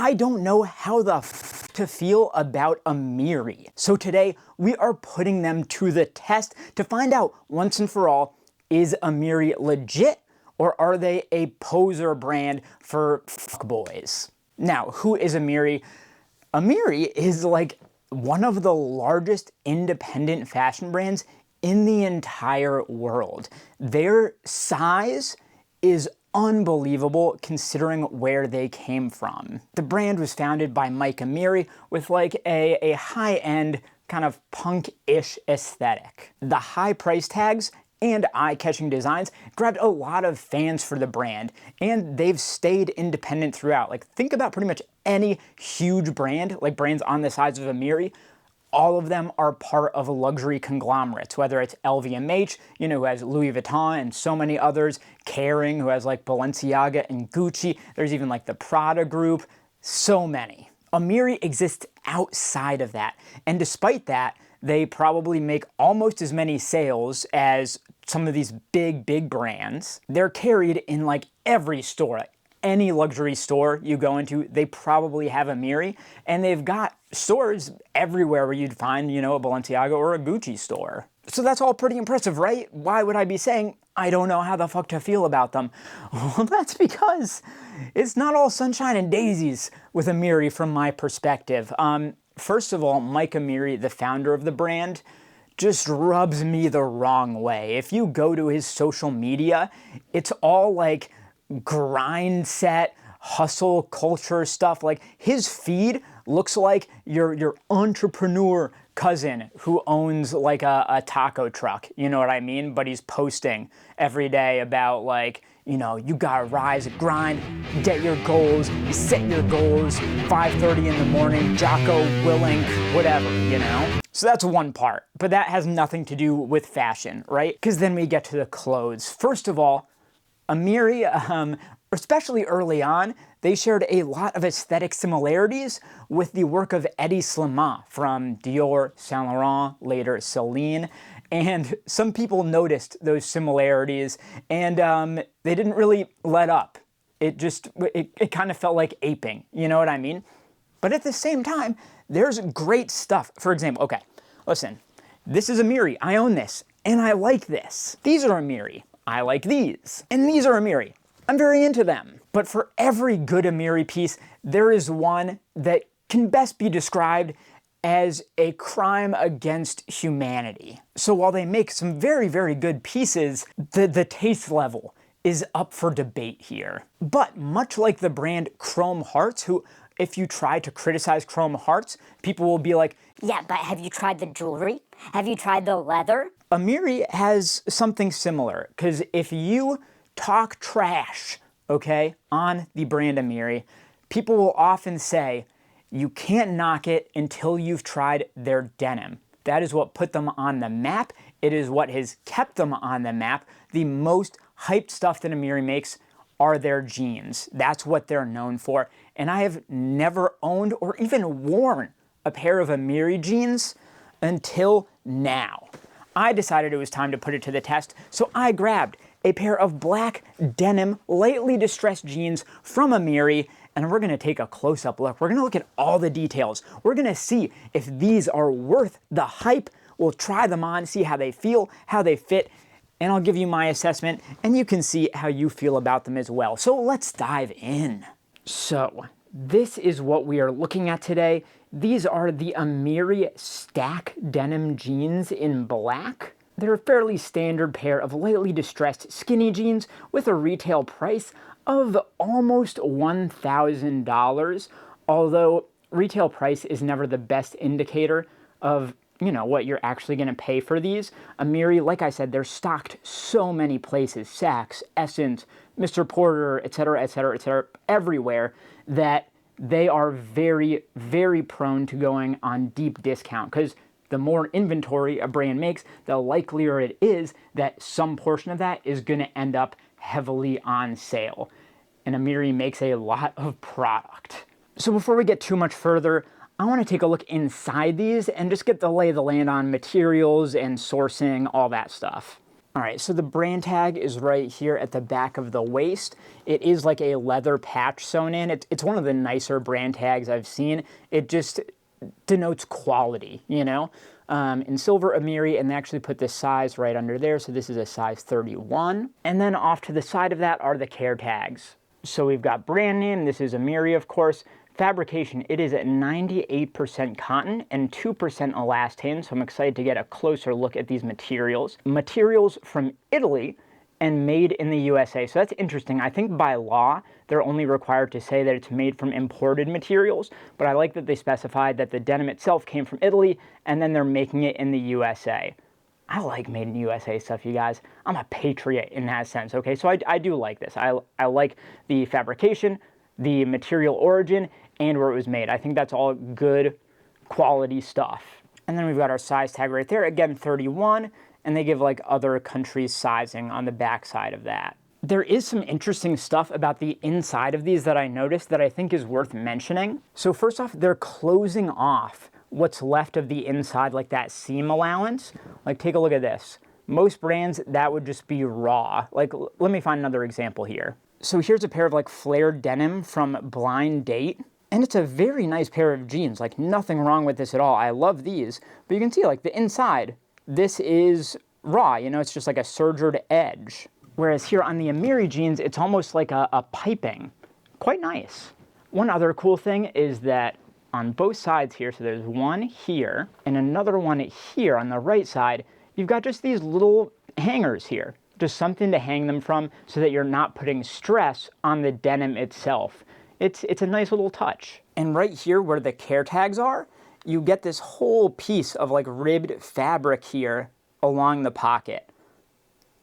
I don't know how the f to feel about Amiri. So today we are putting them to the test to find out once and for all, is Amiri legit or are they a poser brand for fuckboys? Now, who is Amiri? Amiri is like one of the largest independent fashion brands in the entire world. Their size is unbelievable considering where they came from. The brand was founded by Mike Amiri with like a high-end kind of punk-ish aesthetic. The high price tags and eye-catching designs grabbed a lot of fans for the brand, and they've stayed independent throughout. Like, think about pretty much any huge brand, like brands on the size of Amiri, all of them are part of luxury conglomerates, whether it's LVMH, you know, who has Louis Vuitton and so many others, Kering, who has like Balenciaga and Gucci, there's even like the Prada group, so many. Amiri exists outside of that, and despite that, they probably make almost as many sales as some of these big brands. They're carried in like every store. Any luxury store you go into, they probably have Amiri, and they've got stores everywhere where you'd find, you know, a Balenciaga or a Gucci store. So that's all pretty impressive, right? Why would I be saying, I don't know how the fuck to feel about them? Well, that's because it's not all sunshine and daisies with Amiri from my perspective. First of all, Mike Amiri, the founder of the brand, just rubs me the wrong way. If you go to his social media, it's all like grind set, hustle culture stuff. Like, his feed looks like your entrepreneur cousin who owns like a taco truck, you know what I mean? But he's posting every day about like, you know, you gotta rise, grind, get your goals, you set your goals, 5:30 in the morning, Jocko Willink, whatever, you know? So that's one part, but that has nothing to do with fashion, right? Because then we get to the clothes. First of all, Amiri, especially early on, they shared a lot of aesthetic similarities with the work of Eddie Slimane from Dior, Saint Laurent, later Celine, and some people noticed those similarities, and they didn't really let up. It kind of felt like aping, you know what I mean? But at the same time, there's great stuff. For example, okay, listen, this is Amiri, I own this, and I like this. These are Amiri, I like these, and these are Amiri. I'm very into them. But for every good Amiri piece, there is one that can best be described as a crime against humanity. So while they make some very good pieces, the taste level is up for debate here. But much like the brand Chrome Hearts, who, if you try to criticize Chrome Hearts, people will be like, yeah, but have you tried the jewelry? Have you tried the leather? Amiri has something similar, because if you talk trash, okay, on the brand Amiri, people will often say, you can't knock it until you've tried their denim. That is what put them on the map. It is what has kept them on the map. The most hyped stuff that Amiri makes are their jeans. That's what they're known for. And I have never owned or even worn a pair of Amiri jeans until now. I decided it was time to put it to the test, so I grabbed a pair of black denim, lightly distressed jeans from Amiri, and we're gonna take a close-up look. We're gonna look at all the details. We're gonna see if these are worth the hype. We'll try them on, see how they feel, how they fit, and I'll give you my assessment, and you can see how you feel about them as well. So let's dive in. So, this is what we are looking at today. These are the Amiri Stack denim jeans in black. They're a fairly standard pair of lightly distressed skinny jeans with a retail price of almost $1,000, although retail price is never the best indicator of, you know, what you're actually going to pay for these. Amiri, like I said, they're stocked so many places, Saks, Essence, Mr. Porter, etc., everywhere, that they are very prone to going on deep discount, because the more inventory a brand makes, the likelier it is that some portion of that is going to end up heavily on sale. And Amiri makes a lot of product. So before we get too much further, I want to take a look inside these and just get the lay of the land on materials and sourcing, all that stuff. All right, so the brand tag is right here at the back of the waist. It is like a leather patch sewn in. It's one of the nicer brand tags I've seen. It just denotes quality, you know? In silver Amiri, and they actually put the size right under there, so this is a size 31. And then off to the side of that are the care tags. So we've got brand name, this is Amiri, of course. Fabrication, it is at 98% cotton and 2% elastane, so I'm excited to get a closer look at these materials. Materials from Italy and made in the USA, so that's interesting. I think by law, they're only required to say that it's made from imported materials, but I like that they specified that the denim itself came from Italy, and then they're making it in the USA. I like made in USA stuff, you guys. I'm a patriot in that sense, okay? So I do like this. I like the fabrication, the material origin, and where it was made. I think that's all good quality stuff. And then we've got our size tag right there, again 31, and they give like other countries' sizing on the back side of that. There is some interesting stuff about the inside of these that I noticed that I think is worth mentioning. So first off, they're closing off what's left of the inside, like that seam allowance. Like take a look at this. Most brands, that would just be raw. Like let me find another example here. So here's a pair of like flared denim from Blind Date. And it's a very nice pair of jeans, like nothing wrong with this at all. I love these, but you can see like the inside, this is raw, you know, it's just like a sergered edge. Whereas here on the Amiri jeans, it's almost like a piping. Quite nice. One other cool thing is that on both sides here, so there's one here and another one here on the right side, you've got just these little hangers here. Just something to hang them from so that you're not putting stress on the denim itself. It's a nice little touch. And right here where the care tags are, you get this whole piece of like ribbed fabric here along the pocket.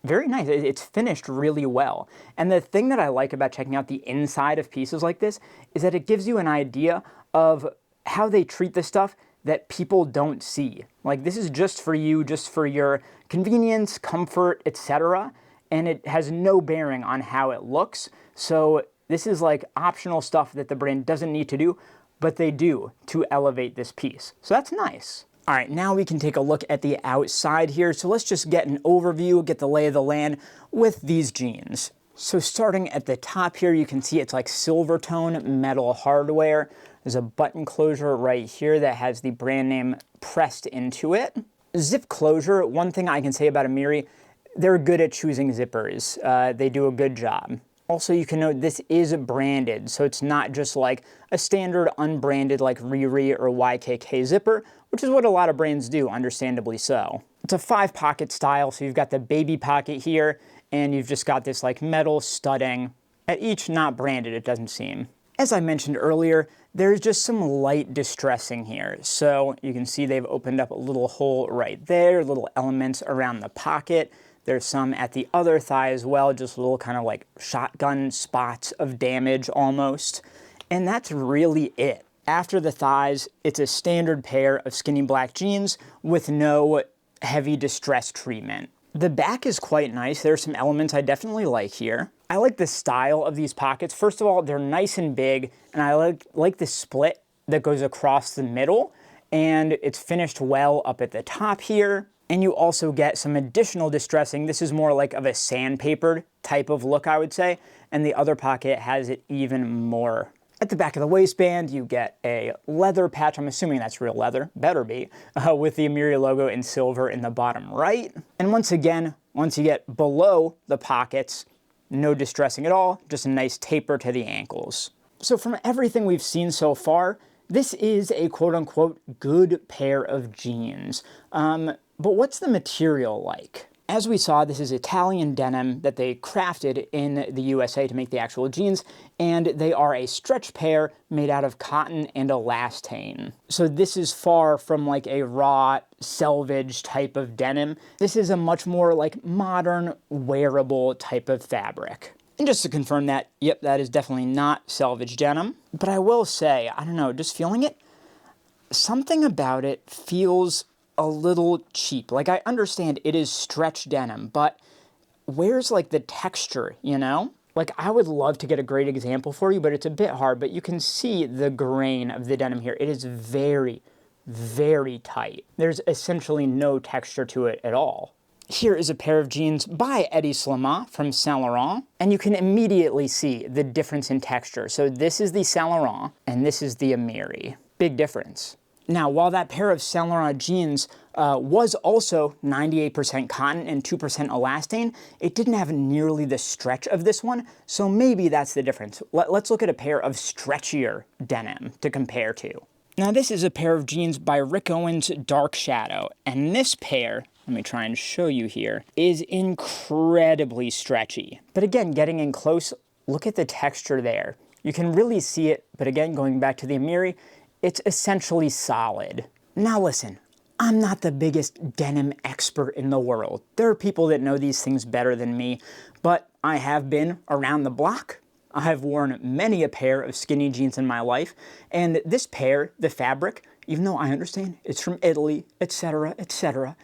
Very nice. It's finished really well. And the thing that I like about checking out the inside of pieces like this is that it gives you an idea of how they treat the stuff that people don't see. Like this is just for you, just for your convenience, comfort, etc. And it has no bearing on how it looks. So this is like optional stuff that the brand doesn't need to do, but they do to elevate this piece. So that's nice. All right, now we can take a look at the outside here. So let's just get an overview, get the lay of the land with these jeans. So starting at the top here, you can see it's like silver tone metal hardware. There's a button closure right here that has the brand name pressed into it. Zip closure, one thing I can say about Amiri, they're good at choosing zippers. They do a good job. Also, you can note this is branded, so it's not just like a standard unbranded like Riri or YKK zipper, which is what a lot of brands do, understandably so. It's a 5-pocket style, so you've got the baby pocket here, and you've just got this like metal studding. At each not branded, it doesn't seem. As I mentioned earlier, there's just some light distressing here. So you can see they've opened up a little hole right there, little elements around the pocket. There's some at the other thigh as well, just little kind of like shotgun spots of damage almost. And that's really it. After the thighs, it's a standard pair of skinny black jeans with no heavy distress treatment. The back is quite nice. There's some elements I definitely like here. I like the style of these pockets. First of all, they're nice and big, and I like the split that goes across the middle, and it's finished well up at the top here. And you also get some additional distressing. This is more like of a sandpapered type of look, I would say, and the other pocket has it even more. At the back of the waistband, you get a leather patch. I'm assuming that's real leather, better be, with the Amiri logo in silver in the bottom right. And once again, once you get below the pockets, no distressing at all, just a nice taper to the ankles. So from everything we've seen so far, this is a quote-unquote good pair of jeans. But what's the material like? As we saw, this is Italian denim that they crafted in the USA to make the actual jeans, and they are a stretch pair made out of cotton and elastane. So this is far from like a raw selvage type of denim. This is a much more like modern, wearable type of fabric. And just to confirm that, yep, that is definitely not selvage denim. But I will say, I don't know, just feeling it, something about it feels a little cheap. Like, I understand it is stretch denim, but where's like the texture, you know? Like, I would love to get a great example for you, but it's a bit hard. But you can see the grain of the denim here. It is very, very tight. There's essentially no texture to it at all. Here is a pair of jeans by Eddie Slama from Saint Laurent, and you can immediately see the difference in texture. So this is the Saint Laurent, and this is the Amiri. Big difference. Now, while that pair of Saint Laurent jeans was also 98% cotton and 2% elastane, it didn't have nearly the stretch of this one, so maybe that's the difference. Let's look at a pair of stretchier denim to compare to. Now, this is a pair of jeans by Rick Owens Dark Shadow, and this pair, let me try and show you here, is incredibly stretchy. But again, getting in close, look at the texture there. You can really see it, but again, going back to the Amiri, it's essentially solid. Now listen, I'm not the biggest denim expert in the world. There are people that know these things better than me, but I have been around the block. I have worn many a pair of skinny jeans in my life, and this pair, the fabric, even though I understand it's from Italy, etc., etc.,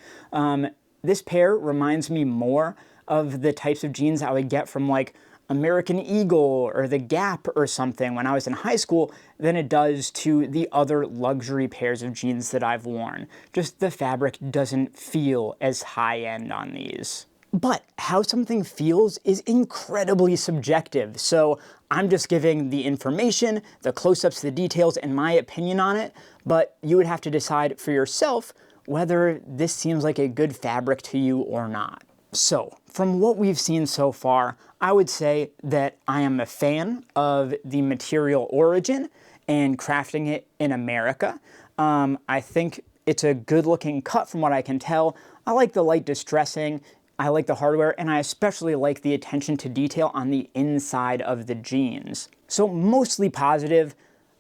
this pair reminds me more of the types of jeans I would get from like American Eagle or the Gap or something when I was in high school than it does to the other luxury pairs of jeans that I've worn. Just the fabric doesn't feel as high-end on these. But how something feels is incredibly subjective, so I'm just giving the information, the close-ups, the details, and my opinion on it, but you would have to decide for yourself whether this seems like a good fabric to you or not. So, from what we've seen so far, I would say that I am a fan of the material origin and crafting it in America. I think it's a good-looking cut from what I can tell. I like the light distressing. I like the hardware, and I especially like the attention to detail on the inside of the jeans. So mostly positive,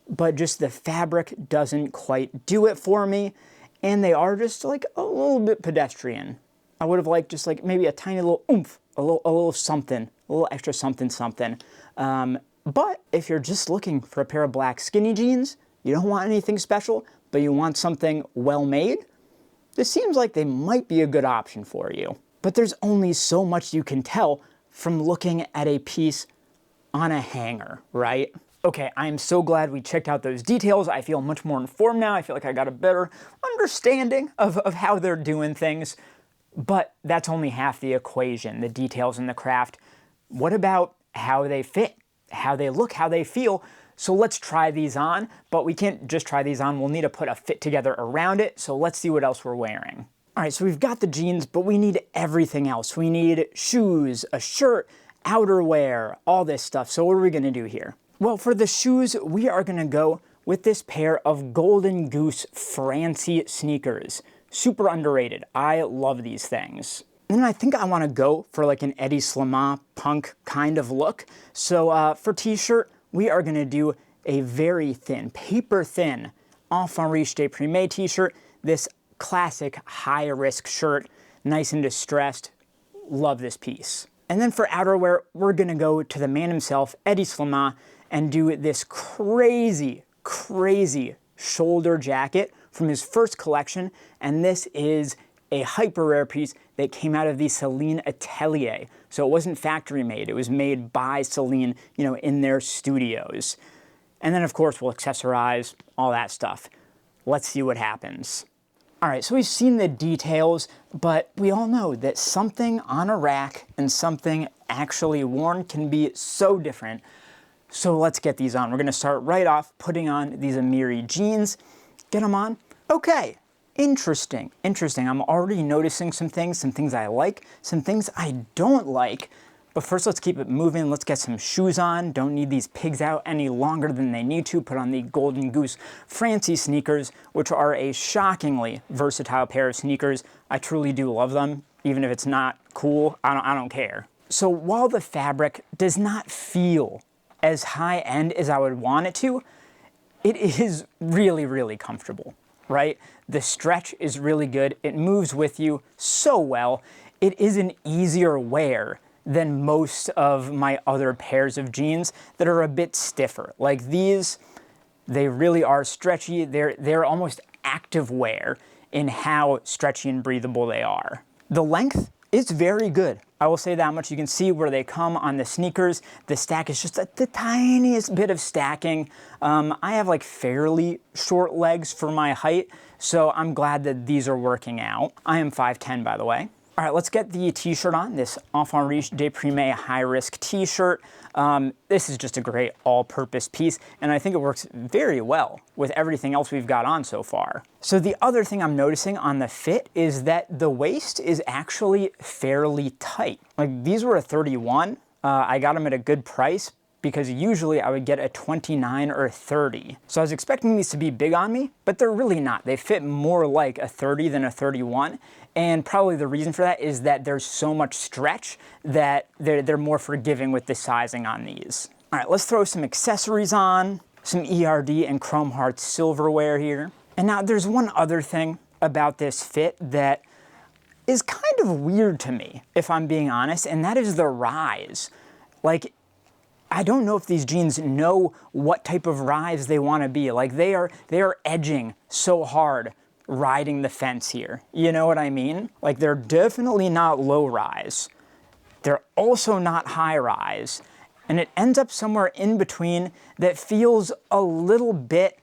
but just the fabric doesn't quite do it for me, and they are just like a little bit pedestrian. I would have liked just like maybe a tiny little oomph, a little something, a little extra something. But if you're just looking for a pair of black skinny jeans, you don't want anything special, but you want something well made, this seems like they might be a good option for you. But there's only so much you can tell from looking at a piece on a hanger, right? Okay, I'm so glad we checked out those details. I feel much more informed now. I feel like I got a better understanding of how they're doing things. But that's only half the equation, the details and the craft. What about how they fit, how they look, how they feel? So let's try these on, but we can't just try these on. We'll need to put a fit together around it. So let's see what else we're wearing. All right, so we've got the jeans, but we need everything else. We need shoes, a shirt, outerwear, all this stuff. So what are we gonna do here? Well, for the shoes, we are gonna go with this pair of Golden Goose Francie sneakers. Super underrated. I love these things. And then I think I want to go for like an Eddie Slama punk kind of look. So for t-shirt, we are going to do a very thin, paper thin, Enfant Riche de Primé t-shirt. This classic high-risk shirt, nice and distressed. Love this piece. And then for outerwear, we're going to go to the man himself, Eddie Slama, and do this crazy, crazy shoulder jacket from his first collection, and this is a hyper rare piece that came out of the Celine Atelier. So it wasn't factory made, it was made by Celine, in their studios. And then of course we'll accessorize, all that stuff. Let's see what happens. All right, so we've seen the details, but we all know that something on a rack and something actually worn can be so different. So let's get these on. We're gonna start right off putting on these Amiri jeans. Get them on. Okay, interesting. I'm already noticing some things I like, some things I don't like. But first, let's keep it moving. Let's get some shoes on. Don't need these pigs out any longer than they need to. Put on the Golden Goose Francie sneakers, which are a shockingly versatile pair of sneakers. I truly do love them, even if it's not cool. I don't care. So while the fabric does not feel as high-end as I would want it to, it is really, really comfortable, right? The stretch is really good. It moves with you so well. It is an easier wear than most of my other pairs of jeans that are a bit stiffer. Like these, they really are stretchy. They're almost active wear in how stretchy and breathable they are. The length is very good. I will say that much. You can see where they come on the sneakers. The stack is just the tiniest bit of stacking. I have like fairly short legs for my height, so I'm glad that these are working out. I am 5'10", by the way. All right, let's get the t-shirt on, this Enfant Riche Déprimé high-risk t-shirt. This is just a great all-purpose piece, and I think it works very well with everything else we've got on so far. So the other thing I'm noticing on the fit is that the waist is actually fairly tight. Like, these were a 31. I got them at a good price, because usually I would get a 29 or 30. So I was expecting these to be big on me, but they're really not. They fit more like a 30 than a 31. And probably the reason for that is that there's so much stretch that they're more forgiving with the sizing on these. All right, let's throw some accessories on, some ERD and Chrome Hearts silverware here. And now there's one other thing about this fit that is kind of weird to me, if I'm being honest, and that is the rise. Like, I don't know if these jeans know what type of rise they want to be. Like, they are edging so hard riding the fence here. You know what I mean? Like, they're definitely not low rise. They're also not high rise. And it ends up somewhere in between that feels a little bit,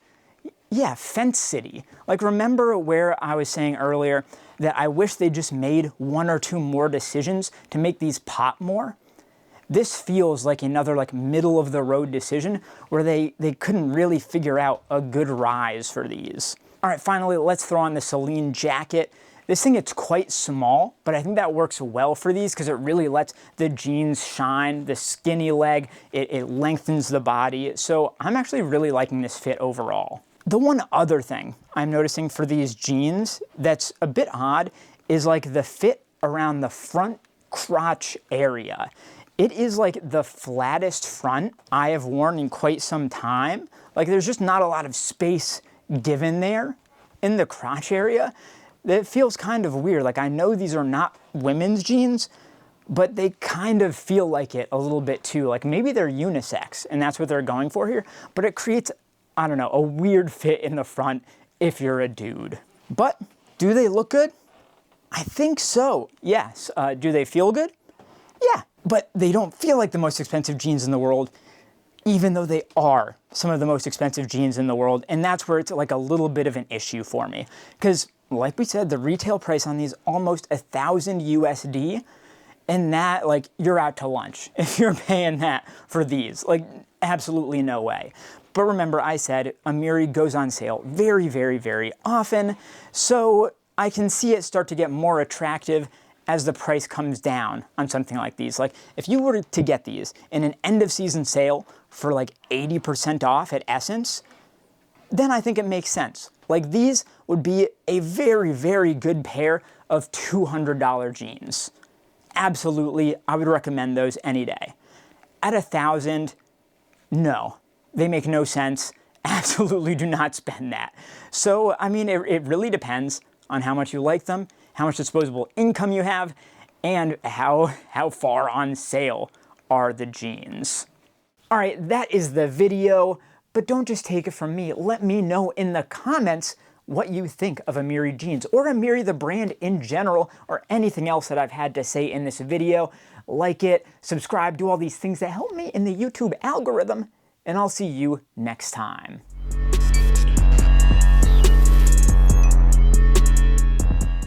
yeah, fence city. Like, remember where I was saying earlier that I wish they just made one or two more decisions to make these pop more? This feels like another like middle of the road decision where they couldn't really figure out a good rise for these. All right, finally, let's throw on the Celine jacket. This thing, it's quite small, but I think that works well for these because it really lets the jeans shine, the skinny leg, it lengthens the body. So I'm actually really liking this fit overall. The one other thing I'm noticing for these jeans that's a bit odd is like the fit around the front crotch area. It is like the flattest front I have worn in quite some time. Like, there's just not a lot of space given there in the crotch area. It feels kind of weird. Like, I know these are not women's jeans, but they kind of feel like it a little bit too. Like, maybe they're unisex and that's what they're going for here, but it creates, I don't know, a weird fit in the front if you're a dude. But do they look good? I think so, yes. Do they feel good? Yeah. But they don't feel like the most expensive jeans in the world, even though they are some of the most expensive jeans in the world. And that's where it's like a little bit of an issue for me. Because, like we said, the retail price on these almost $1,000 USD. And that, like, you're out to lunch if you're paying that for these. Like, absolutely no way. But remember, I said Amiri goes on sale very, very, very often. So I can see it start to get more attractive as the price comes down on something like these. Like, if you were to get these in an end of season sale for like 80% off at Essence, then I think it makes sense. Like, these would be a very, very good pair of $200 jeans. Absolutely, I would recommend those any day. At $1,000, no, they make no sense. Absolutely do not spend that. So, I mean, it really depends on how much you like them, how much disposable income you have, and how far on sale are the jeans. All right, that is the video, but don't just take it from me. Let me know in the comments what you think of Amiri jeans, or Amiri the brand in general, or anything else that I've had to say in this video. Like it, subscribe, do all these things that help me in the YouTube algorithm, and I'll see you next time.